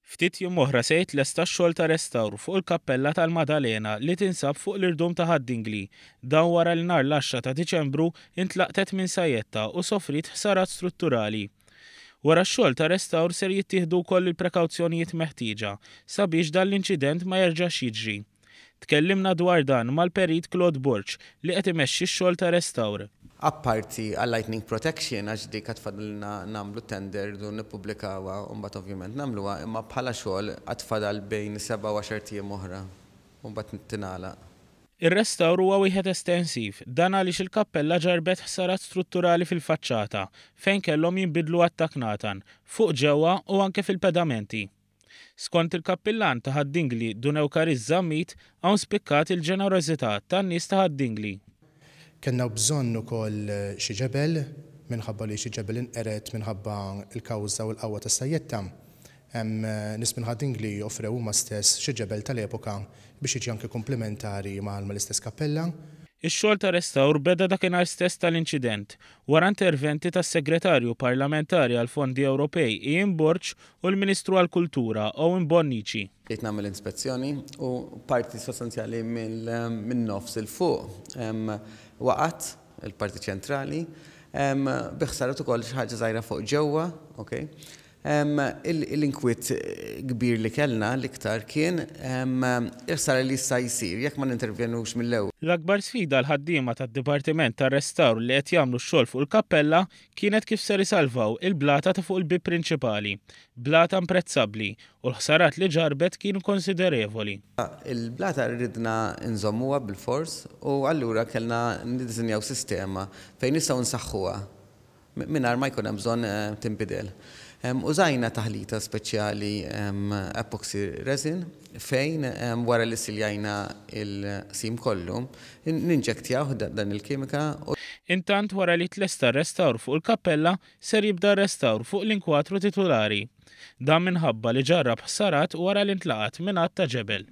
Ftit jiem oħra se jitlesta x-xogħol ta' restawru fuq il-Kappella tal-Madalena li tinsab fuq l-irdum ta' Ħaddingli. Dan wara li nhar l-10 ta' Diċembru intlaqtet minn sajjetta u sofrit ħsarat strutturali. Wara x-xogħol ta' restawr ser jittieħdu wkoll il-prekawzjonijiet meħtieġa sabiex dan l-inċident ma jerġax jiġri. Tkellimna dwar dan mal-perit Claude Borch li qed imexxi x-xogħol ta' restawr. Apparti għal lightning protection għax dik għatfadilna namlu tender du nipublikawa mbagħad ovvjament namluha, imma bħala xogħol għatfadal bejn 7 u 10 tiem oħra mbagħad nittinagħlaq. Ir-restawr huwa wieħed estensiv, dan għaliex il-kappella ġarbet ħsarat strutturali fil-faċċata fejn kellhom jinbidlu għat-taknatan fuq ġewwa u anke fil-pedamenti. Skont il-kappillan ta' Ħaddingli Dunew Kariż Żammit hawn spikkat il-ġenerożità tan-nies ta' Ħaddingli. Kenna bżonn ukoll xi ġebel minħabba li xi ġebel inqered minħabba l-kawża u l-qawwa tas-sajjetta. Hemm nies minn Ħaddingli offrew huma stess xi ġebel tal-epoka biex jiġi anke komplementari mal-istess kappella. Ix-xogħol ta' restawr beda dakinhar stess tal-inċident wara interventi tas-Segretarju Parlamentari għal Fondi Ewropej Ian Borch u l-Ministru għall-Kultura Owen Bonnici. Qed nagħmel ispezzjoni u parti sostanzjali minn nofs il-fuq waqgħet il-parti ċentrali biħsaret ukoll xi ħaġa żgħira fuq ġewwa, okay? L-inkwiet kbir li kellna l-iktar kien iħsar li jista' jsir jekk ma nintervjenux mill-ewwel. L-akbar sfida l-ħaddiema tad-Dipartiment tar-Restawr li qed jagħmlu x-xogħol fuq il-kappella kienet kif ser isalvaw il-blata ta' fuq il-bib prinċipali, blata imprezzabbli u l-ħsarat li ġarbet kienu konsiderevoli. Il-blata rridna nżommuha bil-fors u allura kellna niddiżinjaw sistema fejn nistgħu nsaħħuha mingħajr ma jkun hemm bżonn tinbidel. Użajna taħlita speċjali epoxy resin fejn wara li siljajna il-sim kollu ninġektjaw dan il-kimika. Intant wara li tlesta r-restawr fuq il-kappella ser jibda r-restawr fuq l-inkwatru titolari. Dan minħabba li ġarrab ħsarat wara li ntlaqat minn għadd ta' ġebel.